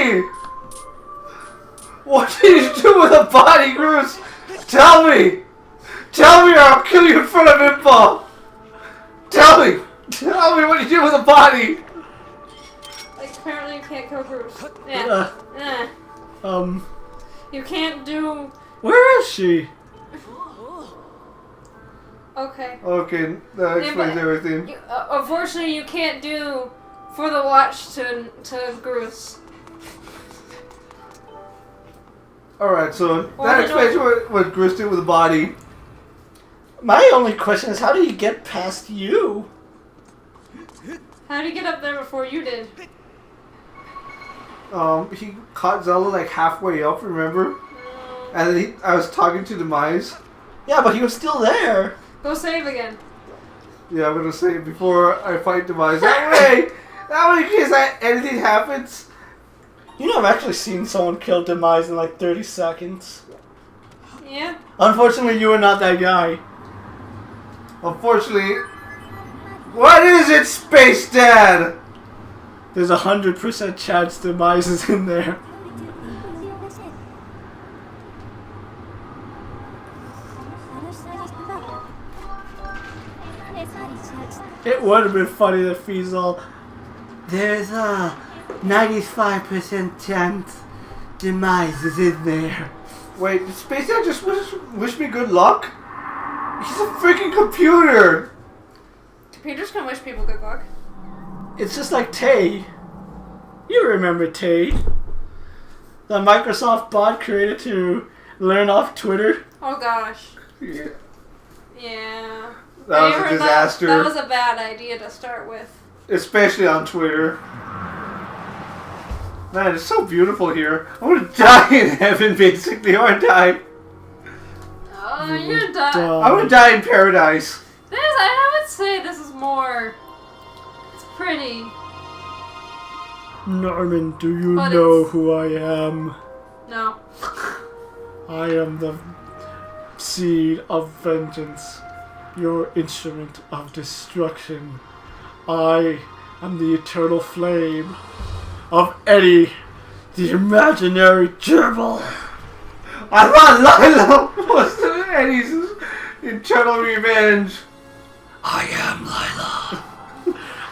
body? What did you do with the body, Bruce? Tell me! Tell me or I'll kill you in front of Impa! Tell me! Tell me what you did with the body! Like, apparently you can't kill Bruce. Yeah. You can't do... Where is she? Okay. Okay, that explains everything. Unfortunately, you can't do for the watch to Bruce. Alright, so that explains what Bruce did with the body. My only question is, how do you get past you? How did he get up there before you did? He caught Zelda like halfway up, remember? And then I was talking to Demise. Yeah, but he was still there. Go save again. Yeah, I'm gonna save before I fight Demise. That way, in case anything happens. You know, I've actually seen someone kill Demise in like 30 seconds. Yeah. Unfortunately, you are not that guy. Unfortunately, what is it, Space Dad? There's 100% chance Demise is in there. It would have been funny if he's all, there's a 95% chance Demise is in there. Wait, did Space Dad just wish me good luck? He's a freaking computer! Computers can wish people good luck. It's just like Tay. You remember Tay. The Microsoft bot created to learn off Twitter. Oh gosh. Yeah. Yeah. That was a disaster. That was a bad idea to start with. Especially on Twitter. Man, it's so beautiful here. I want to die in heaven, basically. I want to die. Oh, you're gonna die. I want to die in paradise. I would say this is more... It's pretty. Norman, do you know who I am? No. I am the seed of vengeance. Your instrument of destruction. I am the eternal flame of Eddie, the imaginary gerbil. I thought Lilo was Eddie's eternal revenge. I am Lila.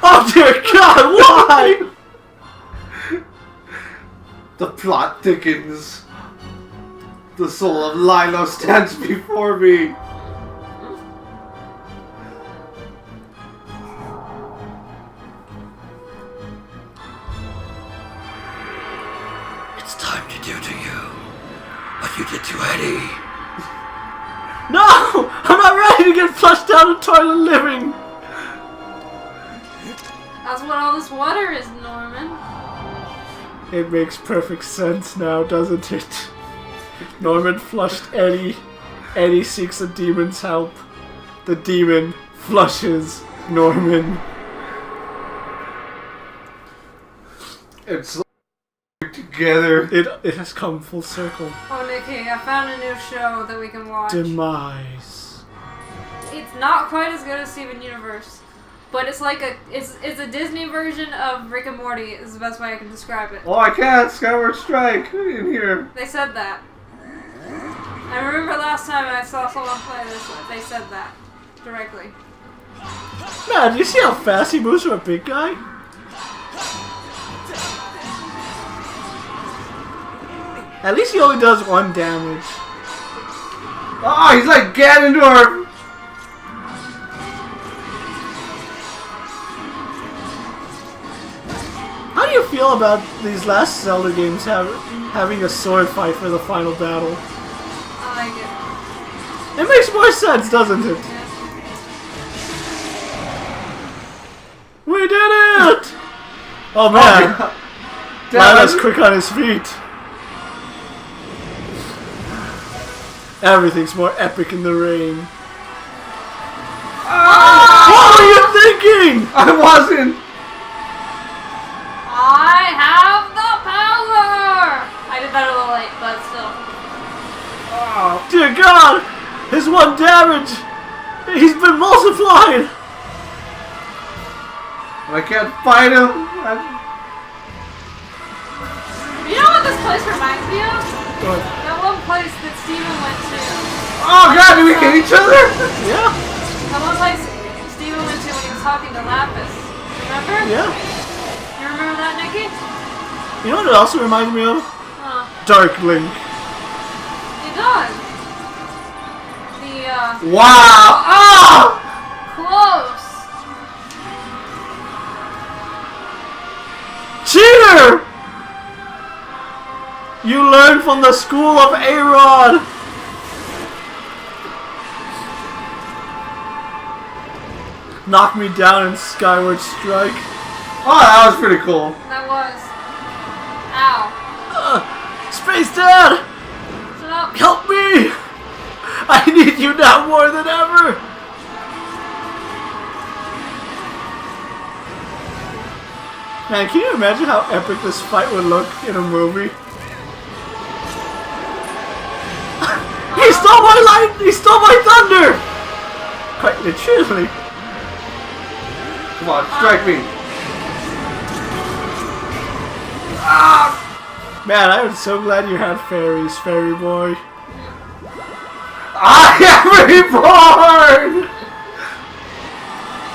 Oh dear God, why? The plot thickens. The soul of Lilo stands before me. It's time to do to you what you did to Eddie. No! I'm not ready to get flushed down the toilet living! That's what all this water is, Norman. It makes perfect sense now, doesn't it? Norman flushed Eddie. Eddie seeks the demon's help. The demon flushes Norman. It's together. It has come full circle. Oh, Nikki, I found a new show that we can watch. Demise. It's not quite as good as Steven Universe, but it's like it's a Disney version of Rick and Morty. Is the best way I can describe it. Oh, I can't. Skyward Strike in here. They said that. I remember last time I saw someone play this, they said that directly. Man, do you see how fast he moves for a big guy? At least he only does 1 damage. Oh, he's like Ganondorf. How do you feel about these last Zelda games having a sword fight for the final battle? I like it. It makes more sense, doesn't it? Yeah. We did it! Oh man, Lila's quick on his feet. Everything's more epic in the rain. What were you thinking? I wasn't. I have the power! I did that a little late, but still. Oh. Dear God! His 1 damage! He's been multiplied! I can't fight him. You place reminds me of? What? That one place that Steven went to. Oh god, do we hit each other? Yeah. That one place Steven went to when he was talking to Lapis. Remember? Yeah. You remember that, Nikki? You know what it also reminds me of? Huh. Dark Link. It does. The, Wow! Ah! close. Cheater! You learn from the school of A-Rod! Knock me down in Skyward Strike. Oh, that was pretty cool. That was. Ow. Space Dad! Shut up. Help me! I need you now more than ever! Man, can you imagine how epic this fight would look in a movie? He stole my light! He stole my thunder! Quite literally. Come on, strike me. Ah! Man, I am so glad you had fairies, fairy boy. I am reborn!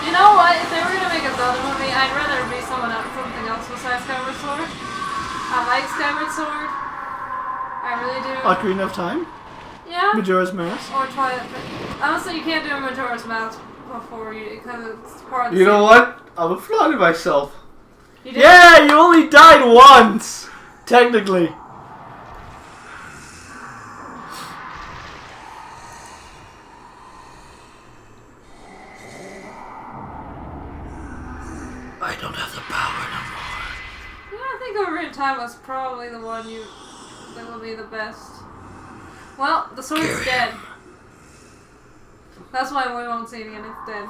You know what? If they were gonna make a Zelda movie, I'd rather be something else besides Skyward Sword. I like Skyward Sword. I really do. Ocarina of Time? Yeah. Majora's Mask? Or Twilight. Honestly, you can't do a Majora's Mask before you, because it's part of the You know same- what? I'm applauding myself. You did? Yeah, you only died once! Technically. I don't have the power no more. Yeah, I think Ocarina of Time was probably the one that would be the best. Well, the sword's dead. That's why we won't see it again. It's dead.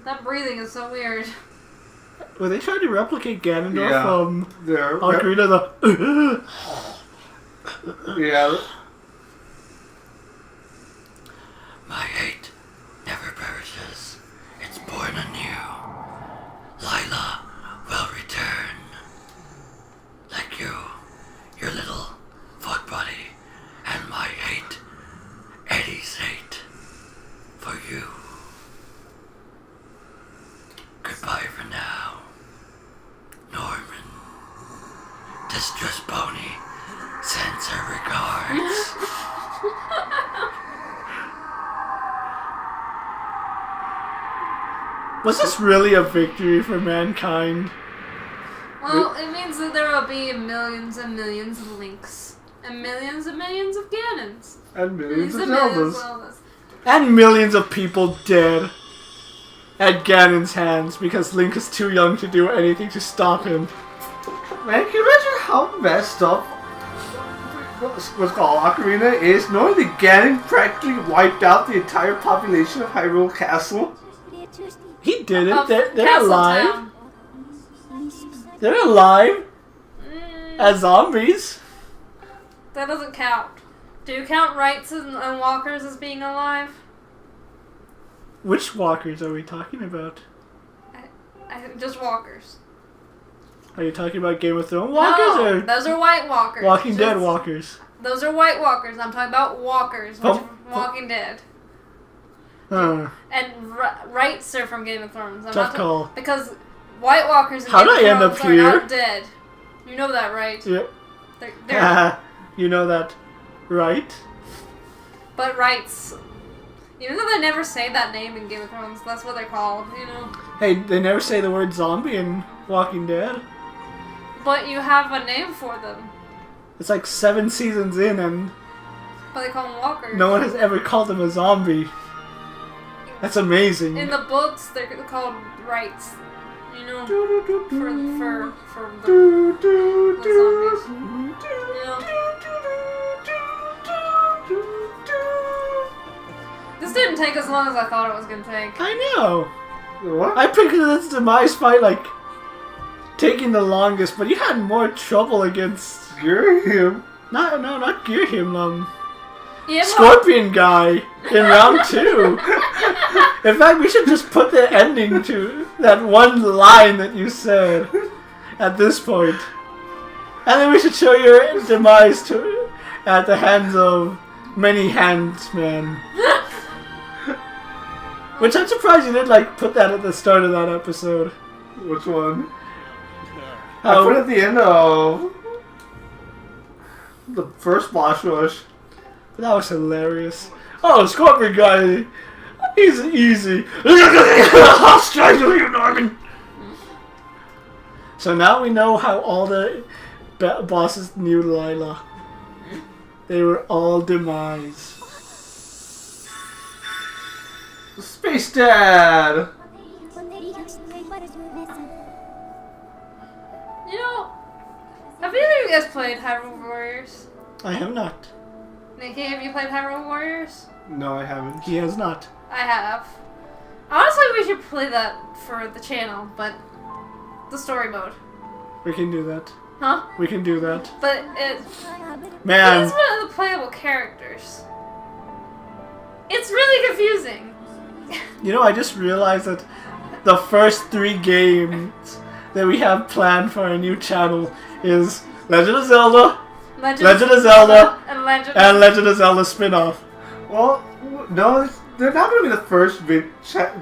That breathing is so weird. Were they trying to replicate Ganondorf Yeah. from There. Ocarina of the... Yeah. My hate never perishes. It's born anew. Lila will return. Like you, your little fuck buddy, and my hate, Eddie's hate, for you. Goodbye for now. Norman. Distress Pony sends her regards. Was this really a victory for mankind? Well, it means that there will be millions and millions of Links. And millions of Ganons. And millions of Millions Zeldas. Zeldas. And millions of people dead at Ganon's hands because Link is too young to do anything to stop him. Man, can you imagine how messed up what's called Ocarina is? Knowing that Ganon practically wiped out the entire population of Hyrule Castle. He did it. Of They're Castle alive. Town. They're alive as zombies. That doesn't count. Do you count Rights and Walkers as being alive? Which walkers are we talking about? Just Walkers. Are you talking about Game of Thrones walkers No, or those are White Walkers. Walking Dead Just- walkers? Those are White Walkers. I'm talking about Walkers, which are Walking Dead. Huh. And Rights are from Game of Thrones. I'm Tough not call. Because White Walkers in How Game did I end of up Thrones are here? not dead. You know that, right? Yep. They're You know that, right? but Rights, even though they never say that name in Game of Thrones, that's what they're called, you know? Hey, they never say the word zombie in Walking Dead. But you have a name for them. It's like 7 seasons in and But they call them Walkers. no one has ever called them a zombie. That's amazing. In the books, they're called Rights. You know, for the zombies. You know? This didn't take as long as I thought it was gonna take. I know. What? I pictured this Demise fight like taking the longest, but you had more trouble against You're him. not Gearhim. Scorpion guy in round 2. In fact, we should just put the ending to that one line that you said at this point. And then we should show your demise at the hands of many handsmen. Which I'm surprised you didn't put that at the start of that episode. Which one? I How- put it at the end of the first boss rush. That was hilarious. Oh, Scorpion guy, he's easy. I'll strangle you, Norman. So now we know how all the bosses knew Lila. They were all Demise. Space Dad! You know, have either of you guys played Hyrule Warriors? I have not. Nikki, have you played Hyrule Warriors? No, I haven't. He has not. I have. Honestly, we should play that for the channel, but the story mode. We can do that. Huh? We can do that. But Man, he's one of the playable characters. It's really confusing. you know, I just realized that the first 3 games that we have planned for our new channel is Legend of Zelda, Legend of Zelda, and Legend of Zelda spin-off. Well, no, they're not going to be the first big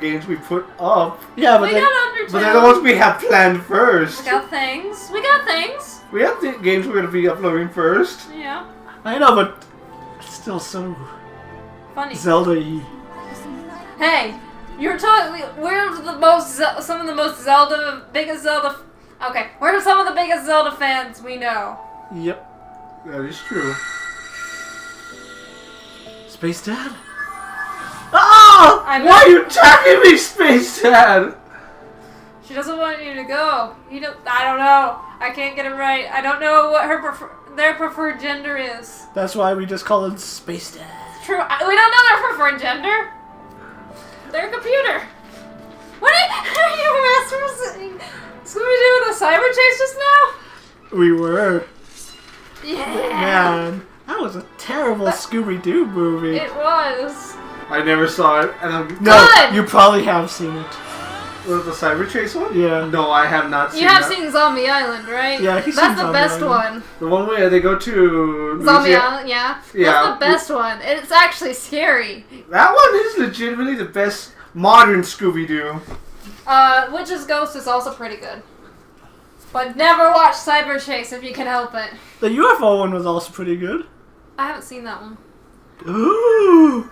games we put up. Yeah, We but got Undertale. But they're the ones we have planned first. We got things. We got things. We have the games we're going to be uploading first. Yeah. I know, but it's still so Funny. Zelda-y. Hey, you're talking. We're some of the most biggest Zelda. Okay, we're some of the biggest Zelda fans we know. Yep. That is true. Space Dad? Ah! Why are you attacking me, Space Dad? She doesn't want you to go. I don't know. I can't get it right. I don't know what their preferred gender is. That's why we just call it Space Dad. True. We don't know their preferred gender. They're a computer. What are you referencing? Scooby-Doo with a cyber chase just now? We were. Yeah. Man, that was a terrible Scooby-Doo movie. It was. I never saw it. And I'm... No, Good! you probably have seen it. Was it the Cyber Chase one? Yeah. No, I have not seen You have that. seen Zombie Island, right? Yeah, he's That's seen the Zombie best Island. one. The one where they go to... Zombie Louisiana- Island, yeah. Yeah. That's the best one. It's actually scary. That one is legitimately the best modern Scooby-Doo. Witch's Ghost is also pretty good. But never watch Cyber Chase if you can help it. The UFO one was also pretty good. I haven't seen that one. Ooh.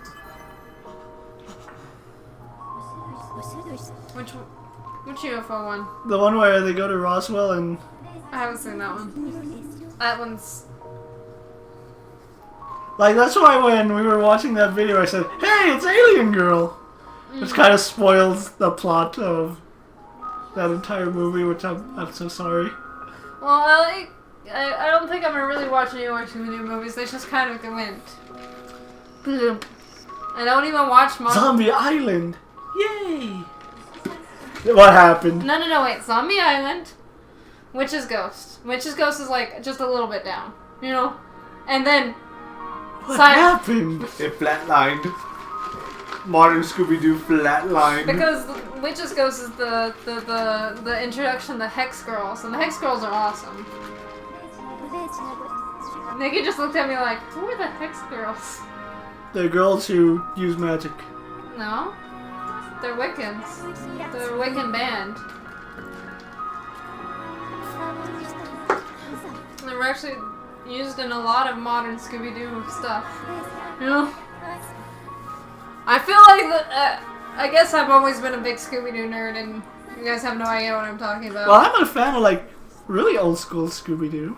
Which UFO one? The one where they go to Roswell and... I haven't seen that one. That one's... Like, that's why when we were watching that video I said, hey, it's Alien Girl! Which kind of spoils the plot of that entire movie, which I'm so sorry. Well, I don't think I'm gonna really watch any more Scooby-Doo movies. They just kind of went. Bloop. I don't even watch Zombie Island! Yay! What happened? No, wait. Zombie Island. Witch's Ghost. Witch's Ghost is like just a little bit down. You know? And then... What happened? It flatlined. Modern Scooby-Doo flatlined. Because Witch's Ghost is the introduction to the Hex Girls, and the Hex Girls are awesome. Nikki just looked at me like, who are the Hex Girls? They're girls who use magic. No. They're Wiccans. They're a Wiccan band. They were actually used in a lot of modern Scooby-Doo stuff. You know? I feel like I guess I've always been a big Scooby-Doo nerd, and you guys have no idea what I'm talking about. Well, I'm a fan of, like, really old school Scooby-Doo.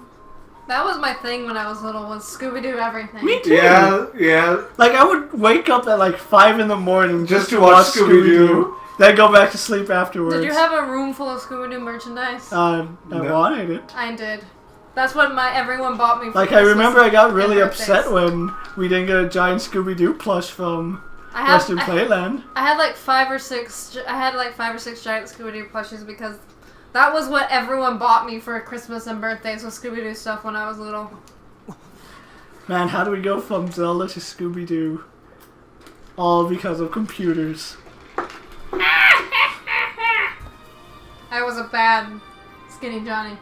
That was my thing when I was little, was Scooby-Doo everything. Me too. Yeah. Like, I would wake up at, like, 5 in the morning Just to watch Scooby-Doo. Then go back to sleep afterwards. Did you have a room full of Scooby-Doo merchandise? I No. wanted it. I did. That's what everyone bought me for Like, I Christmas remember I got really and upset birthdays. when we didn't get a giant Scooby-Doo plush from I Western Playland. had like 5 or 6 giant Scooby-Doo plushies because that was what everyone bought me for Christmas and birthdays, was Scooby-Doo stuff when I was little. Man, how do we go from Zelda to Scooby-Doo? All because of computers. I was a bad Skinny Johnny.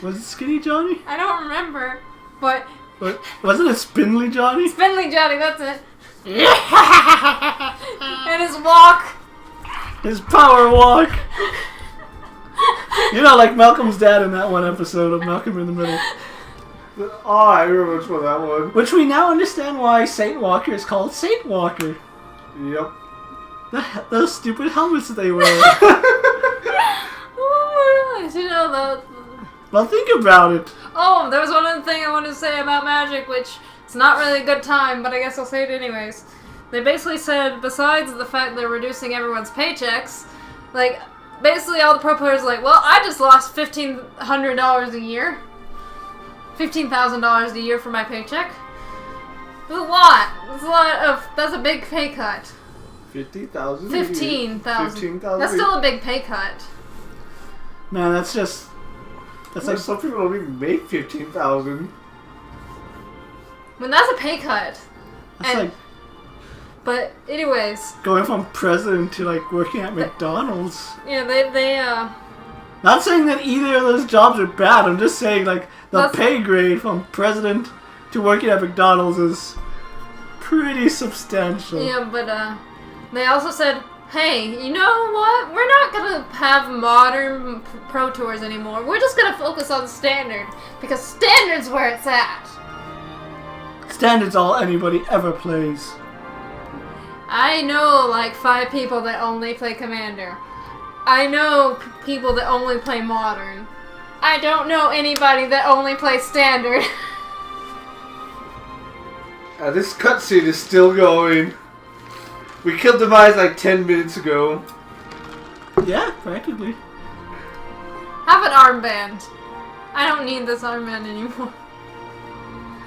Was it Skinny Johnny? I don't remember, but Wasn't it Spindly Johnny? Spindly Johnny, that's it. And his walk. His power walk. You know, like Malcolm's dad in that one episode of Malcolm in the Middle. Oh, I remember which one that one. Which we now understand why Saint Walker is called Saint Walker. Yep. Those stupid helmets that they wear. Oh my gosh, you know that. Well, think about it. Oh, there was one other thing I wanted to say about Magic, which it's not really a good time, but I guess I'll say it anyways. They basically said, besides the fact they're reducing everyone's paychecks, like, basically all the pro players are like, well, I just lost $1,500 a year. $15,000 a year for my paycheck. That's a lot. That's a big pay cut. 50,000? 15,000. 15,000? That's still a big pay cut. Man, that's just... That's like... Some people don't even make 15,000. When that's a pay cut. That's like... But anyways. Going from president to like working at McDonald's. Yeah, they Not saying that either of those jobs are bad. I'm just saying like the pay grade from president to working at McDonald's is pretty substantial. Yeah, but they also said, hey, you know what? We're not gonna have modern pro tours anymore. We're just gonna focus on standard because standard's where it's at. Standard's all anybody ever plays. I know like 5 people that only play Commander. I know people that only play Modern. I don't know anybody that only plays Standard. This cutscene is still going. We killed Demise like 10 minutes ago. Yeah, practically. Have an armband. I don't need this armband anymore.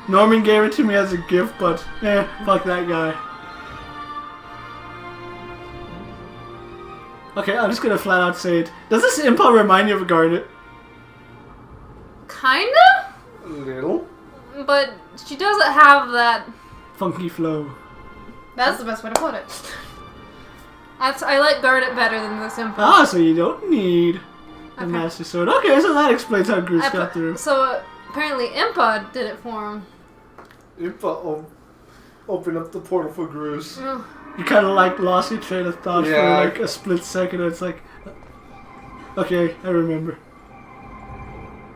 Norman gave it to me as a gift, but fuck that guy. Okay, I'm just gonna flat out say it. Does this Impa remind you of a Garnet? Kinda? A little. But she doesn't have that... Funky flow. That's the best way to put it. I like Garnet better than this Impa. Ah, so you don't need a Master Sword. Okay, so that explains how Groose got through. So apparently Impa did it for him. Impa opened up the portal for Groose. Oh. You kind of like lost your train of thought for like a split second. And it's like, okay, I remember.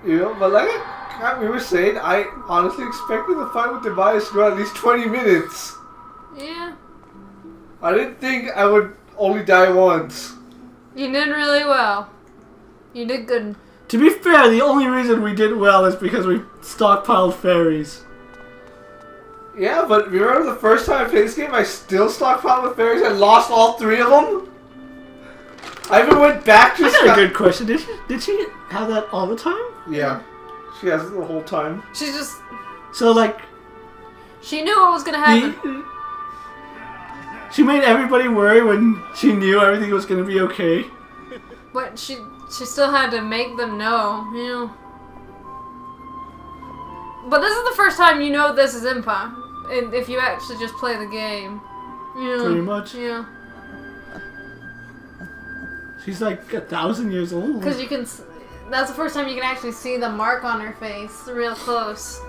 You know, but like we were saying, I honestly expected the fight with Demise to go at least 20 minutes. Yeah. I didn't think I would only die once. You did really well. You did good. To be fair, the only reason we did well is because we stockpiled fairies. Yeah, but remember the first time I played this game, I still stockpiled with fairies. I lost all 3 of them. I even went back to... That's a good question. Did she have that all the time? Yeah. She has it the whole time. She's just... So, like... She knew what was going to happen. She made everybody worry when she knew everything was going to be okay. But she still had to make them know, you know. But this is the first time you know this is Impa. If you actually just play the game. Yeah. Pretty much. Yeah. She's like 1,000 years old. Because you can... That's the first time you can actually see the mark on her face. Real close.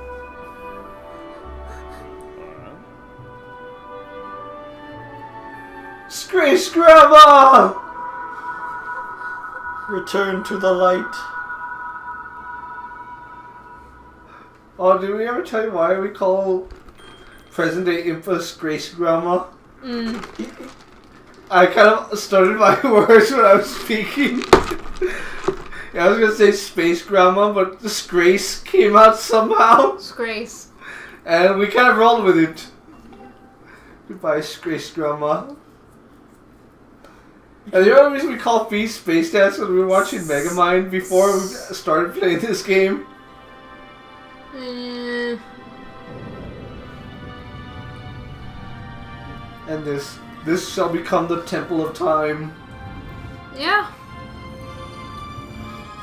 Screech Grandma! Return to the light. Oh, did we ever tell you why we call present day Impa Grace Grandma? I kind of stuttered my words when I was speaking. Yeah, I was gonna say Space Grandma, but Disgrace came out somehow. Disgrace. And we kind of rolled with it. Goodbye, Grace Grandma. And the only reason we call Feast Space Dance was we were watching Megamind before we started playing this game. And this shall become the Temple of Time. Yeah.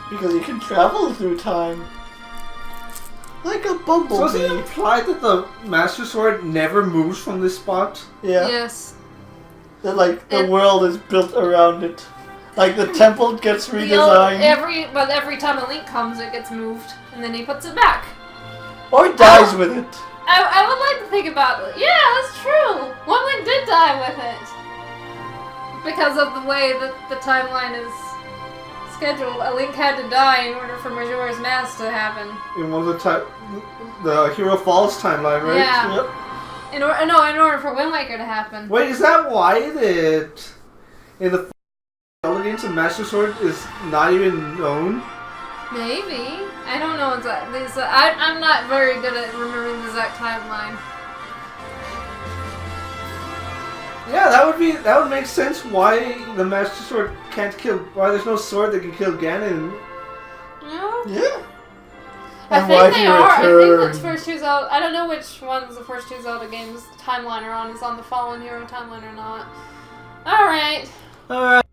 Because you can travel through time. Like a So is it bumblebee. implied that the Master Sword never moves from this spot? Yeah. Yes. That, like, the And- world is built around it. Like, the temple gets redesigned. Every time a Link comes, it gets moved, and then he puts it back. Or dies with it. I would like to think about. Yeah, that's true. One Link did die with it because of the way that the timeline is scheduled. A Link had to die in order for Majora's Mask to happen. In one of the Hero Falls timeline, right? Yeah. Yep. In order for Wind Waker to happen. Wait, is that why that in the Zelda games the Master Sword is not even known? Maybe. I don't know exactly. I'm not very good at remembering the exact timeline. Yeah, that would make sense why the Master Sword can't kill. Why there's no sword that can kill Ganon. No? Yeah. I And why think they he are. I think returned. the first two Zelda. I don't know which ones the first two Zelda games timeline are on. Is on the Fallen Hero timeline or not? All right. Alright.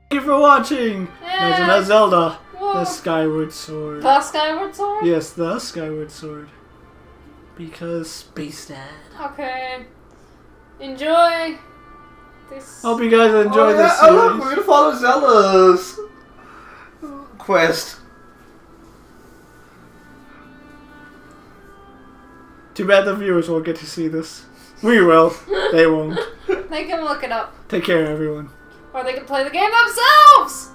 Thank you for watching Legend of Zelda: Whoa. The Skyward Sword. The Skyward Sword. Yes, the Skyward Sword. Because Space Dad. Okay. Enjoy. This. Hope you guys enjoyed this Oh look, series. we're gonna follow Zelda's quest. Too bad the viewers won't get to see this. We will. They won't. They can look it up, Take care, everyone. or they can play the game themselves.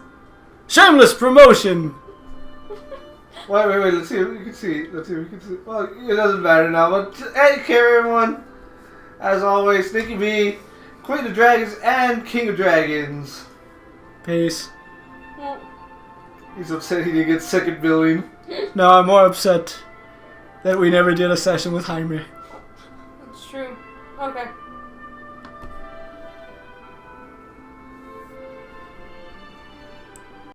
Shameless promotion! Wait, let's see if we can see. Let's see if we can see. Well, it doesn't matter now, but take care, everyone. As always, Nikki B, Queen of Dragons, and King of Dragons. Peace. Well, He's upset he didn't get second billing. No, I'm more upset that we never did a session with Jaime. it's true. Okay.